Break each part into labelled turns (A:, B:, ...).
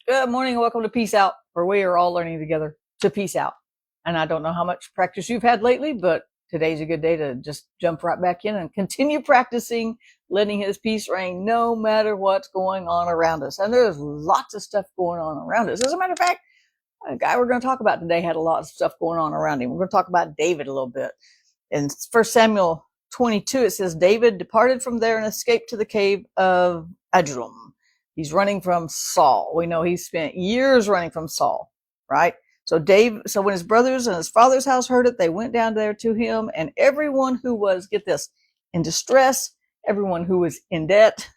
A: Good morning and welcome to Peace Out, where we are all learning together to peace out. And I don't know how much practice you've had lately, but today's a good day to just jump right back in and continue practicing letting his peace reign no matter what's going on around us. And there's lots of stuff going on around us. As a matter of fact, a guy we're going to talk about today had a lot of stuff going on around him. We're going to talk about David a little bit. In 1 Samuel 22, it says, David departed from there and escaped to the cave of Adullam. He's running from Saul. We know he spent years running from Saul, right? So when his brothers and his father's house heard it, they went down there to him, and everyone who was, get this, in distress, everyone who was in debt,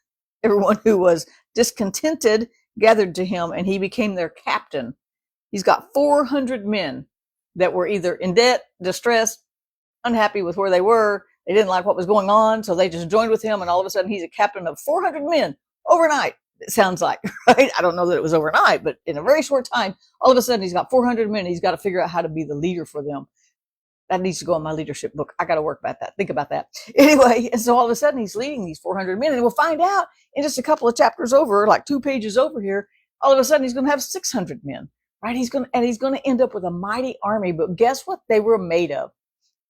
A: everyone who was discontented gathered to him, and he became their captain. He's got 400 men that were either in debt, distressed, unhappy with where they were. They didn't like what was going on, so they just joined with him, and all of a sudden he's a captain of 400 men overnight. It sounds like, right? I don't know that it was overnight, but in a very short time, all of a sudden he's got 400 men. He's got to figure out how to be the leader for them. That needs to go in my leadership book. I got to work about that. Think about that. Anyway, and so all of a sudden he's leading these 400 men, and we'll find out in just a couple of chapters over, like 2 pages over here, all of a sudden he's going to have 600 men, right? He's going to end up with a mighty army. But guess what they were made of?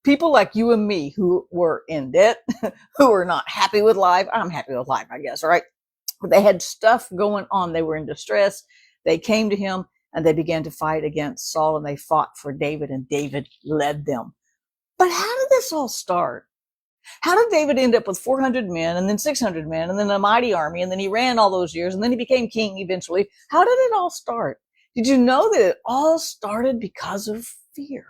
A: People like you and me who were in debt, who were not happy with life. I'm happy with life, I guess, right? But they had stuff going on. They were in distress. They came to him and they began to fight against Saul, and they fought for David, and David led them. But how did this all start? How did David end up with 400 men and then 600 men and then a mighty army, and then he ran all those years and then he became king eventually? How did it all start? Did you know that it all started because of fear?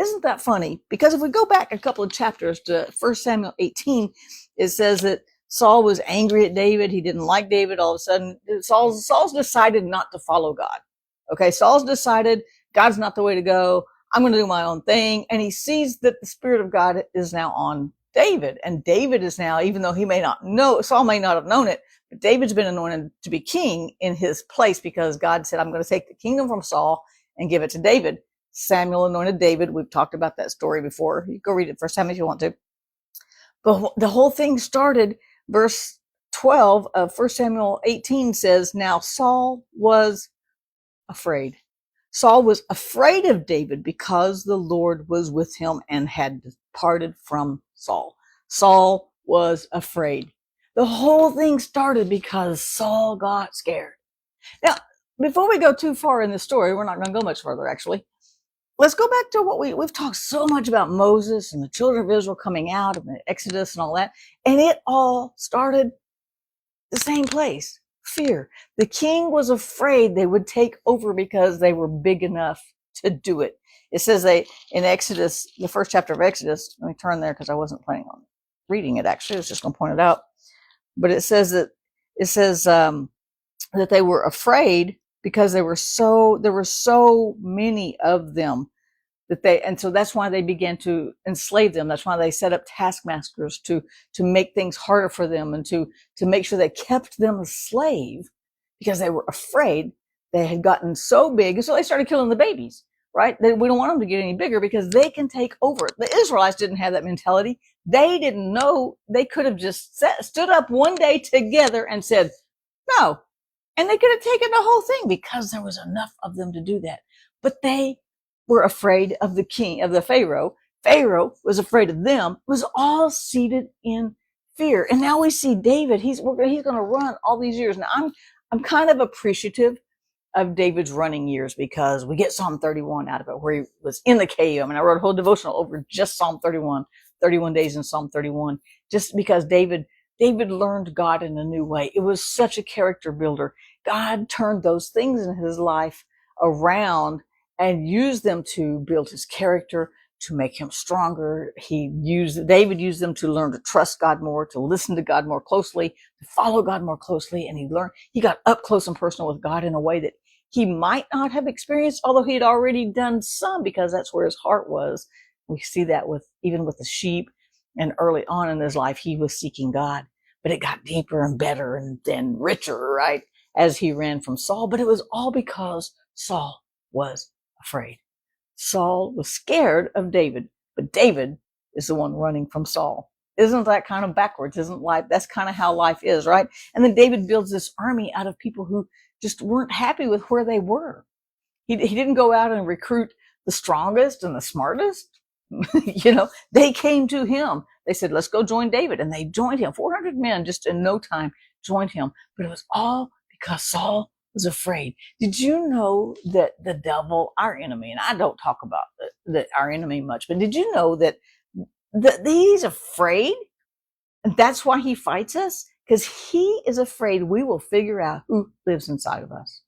A: Isn't that funny? Because if we go back a couple of chapters to 1 Samuel 18, it says that Saul was angry at David. He didn't like David. All of a sudden, Saul's decided not to follow God. Okay, Saul's decided God's not the way to go. I'm going to do my own thing. And he sees that the Spirit of God is now on David. And David is now, even though he may not know, Saul may not have known it, but David's been anointed to be king in his place, because God said, I'm going to take the kingdom from Saul and give it to David. Samuel anointed David. We've talked about that story before. You go read it first time if you want to. But the whole thing started, verse 12 of 1 Samuel 18 says, now Saul was afraid. Saul was afraid of David because the Lord was with him and had departed from Saul. Saul was afraid. The whole thing started because Saul got scared. Now, before we go too far in the story, we're not going to go much further, actually. Let's go back to what we've talked so much about Moses and the children of Israel coming out of the Exodus and all that. And it all started the same place, fear. The king was afraid they would take over because they were big enough to do it. It says in Exodus, the first chapter of Exodus, let me turn there because I wasn't planning on reading it actually. I was just going to point it out. But it says that they were afraid because there were so many of them and so that's why they began to enslave them. That's why they set up taskmasters to make things harder for them and to make sure they kept them a slave, because they were afraid they had gotten so big. And so they started killing the babies, right? We don't want them to get any bigger because they can take over. The Israelites didn't have that mentality. They didn't know. They could have just stood up one day together and said, no. And they could have taken the whole thing because there was enough of them to do that. But they were afraid of the king, of the Pharaoh. Pharaoh was afraid of them. It was all seated in fear. And now we see David. He's going to run all these years. Now I'm kind of appreciative of David's running years, because we get Psalm 31 out of it, where he was in the cave. I mean, I wrote a whole devotional over just Psalm 31 days in Psalm 31, just because David learned God in a new way. It was such a character builder. God turned those things in his life around and used them to build his character, to make him stronger. David used them to learn to trust God more, to listen to God more closely, to follow God more closely. And he got up close and personal with God in a way that he might not have experienced, although he had already done some, because that's where his heart was. We see that even with the sheep. And early on in his life, he was seeking God, but it got deeper and better and then richer, right, as he ran from Saul. But it was all because Saul was afraid. Saul was scared of David, but David is the one running from Saul. Isn't that kind of backwards? Isn't life? That's kind of how life is, right? And then David builds this army out of people who just weren't happy with where they were. He didn't go out and recruit the strongest and the smartest. They came to him. They said, let's go join David. And they joined him. 400 men just in no time joined him. But it was all because Saul was afraid. Did you know that the devil, our enemy, and I don't talk about our enemy much, but did you know that he's afraid? And that's why he fights us? Because he is afraid we will figure out who lives inside of us.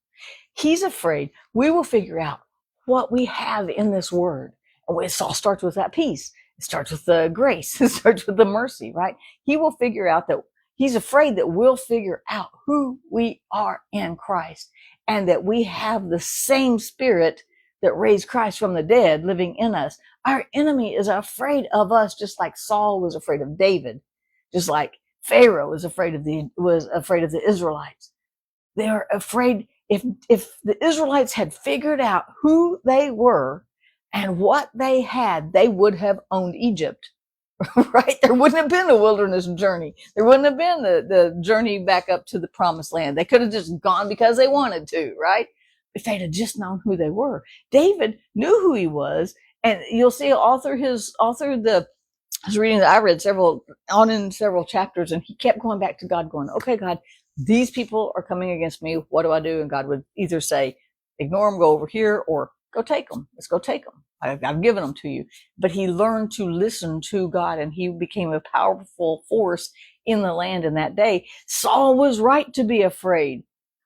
A: He's afraid we will figure out what we have in this word. And it all starts with that peace. It starts with the grace. It starts with the mercy, right? He will figure out that he's afraid that we'll figure out who we are in Christ and that we have the same spirit that raised Christ from the dead living in us. Our enemy is afraid of us, just like Saul was afraid of David, just like Pharaoh was afraid of the Israelites. They are afraid. If the Israelites had figured out who they were and what they had, they would have owned Egypt, right? There wouldn't have been a wilderness journey. There wouldn't have been the journey back up to the promised land. They could have just gone because they wanted to, right? If they'd have just known who they were. David knew who he was, and you'll see I was reading that I read several chapters, and he kept going back to God, going, okay, God, these people are coming against me. What do I do? And God would either say, ignore them, go over here, or go take them. Let's go take them. I've given them to you. But he learned to listen to God, and he became a powerful force in the land in that day. Saul was right to be afraid.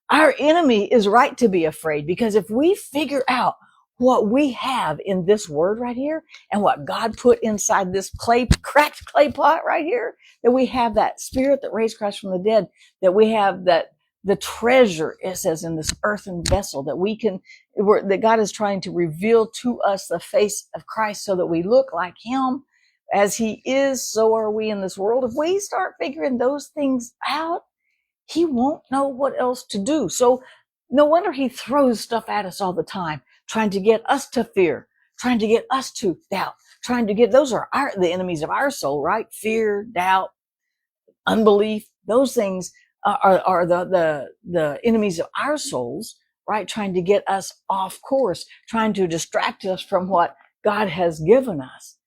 A: Our enemy is right to be afraid, because if we figure out what we have in this word right here and what God put inside this cracked clay pot right here, that we have that spirit that raised Christ from the dead, that we have that the treasure, it says, in this earthen vessel, that God is trying to reveal to us the face of Christ so that we look like him as he is, so are we in this world. If we start figuring those things out, he won't know what else to do. So no wonder he throws stuff at us all the time, trying to get us to fear, trying to get us to doubt, those are the enemies of our soul, right? Fear, doubt, unbelief. Those things are the enemies of our souls, right? Trying to get us off course, trying to distract us from what God has given us.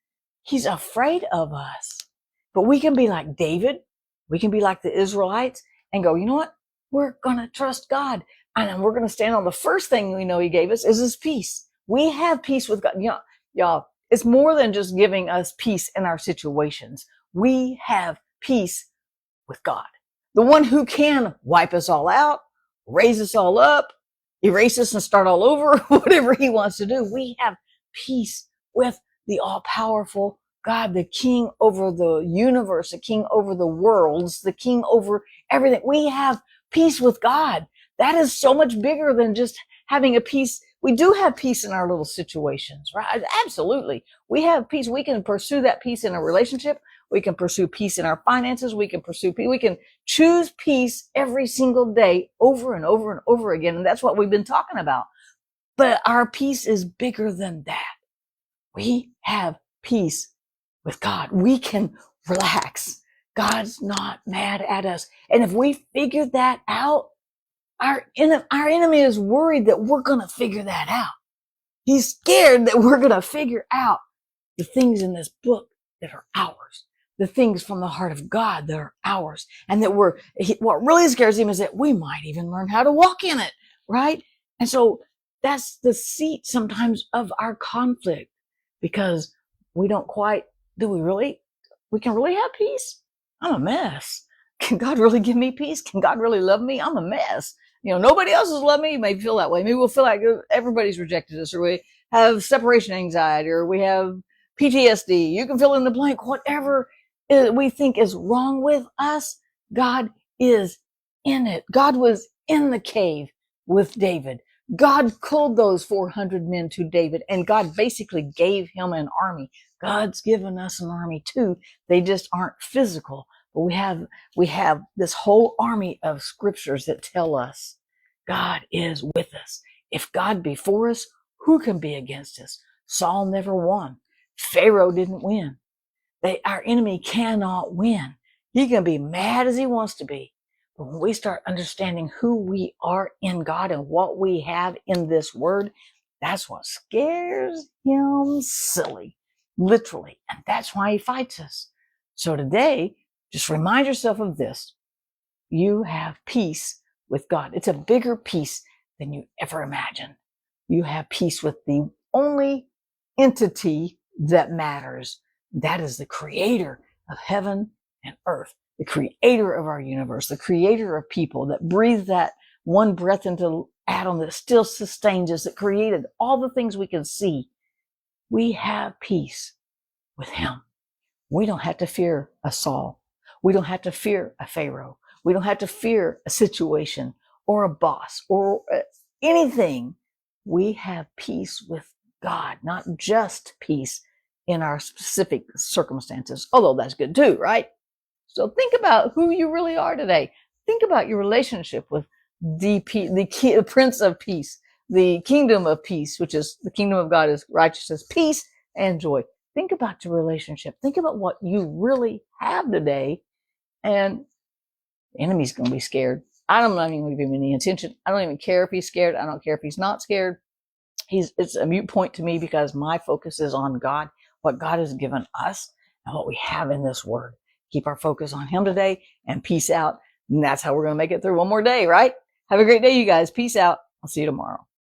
A: He's afraid of us. But we can be like David. We can be like the Israelites and go, you know what? We're going to trust God. And we're going to stand on the first thing we know he gave us is his peace. We have peace with God. Y'all, it's more than just giving us peace in our situations. We have peace with God, the one who can wipe us all out, raise us all up, erase us and start all over, whatever he wants to do. We have peace with the all-powerful God, the king over the universe, the king over the worlds, the king over everything. We have peace with God. That is so much bigger than just having a peace. We do have peace in our little situations, right? Absolutely. We have peace. We can pursue that peace in a relationship. We can pursue peace in our finances. We can choose peace every single day over and over and over again. And that's what we've been talking about. But our peace is bigger than that. We have peace with God. We can relax. God's not mad at us. And if we figure that out, our enemy is worried that we're going to figure that out. He's scared that we're going to figure out the things in this book that are ours, the things from the heart of God that are ours. And that what really scares him is that we might even learn how to walk in it, right? And so that's the seat sometimes of our conflict, because we don't quite, we can really have peace? I'm a mess. Can God really give me peace? Can God really love me? I'm a mess. Nobody else has loved me. You may feel that way. Maybe we'll feel like everybody's rejected us, or we have separation anxiety, or we have PTSD. You can fill in the blank. Whatever we think is wrong with us, God is in it. God was in the cave with David. God called those 400 men to David, and God basically gave him an army. God's given us an army too. They just aren't physical. But we have this whole army of scriptures that tell us God is with us. If God be for us, who can be against us? Saul never won. Pharaoh didn't win. Our enemy cannot win. He can be mad as he wants to be. But when we start understanding who we are in God and what we have in this word, that's what scares him silly, literally. And that's why he fights us. So today, just remind yourself of this. You have peace with God. It's a bigger peace than you ever imagined. You have peace with the only entity that matters. That is the creator of heaven and earth, the creator of our universe, the creator of people that breathed that one breath into Adam that still sustains us, that created all the things we can see. We have peace with him. We don't have to fear a Saul. We don't have to fear a Pharaoh. We don't have to fear a situation or a boss or anything. We have peace with God, not just peace in our specific circumstances, although that's good too, right? So think about who you really are today. Think about your relationship with the Prince of Peace, the kingdom of peace, which is the kingdom of God is righteousness, peace, and joy. Think about your relationship. Think about what you really have today, and the enemy's going to be scared. I'm not even going to give him any attention. I don't even care if he's scared. I don't care if he's not scared. It's a moot point to me because my focus is on God, what God has given us, and what we have in this word. Keep our focus on him today, and peace out. And that's how we're going to make it through one more day, right? Have a great day, you guys. Peace out. I'll see you tomorrow.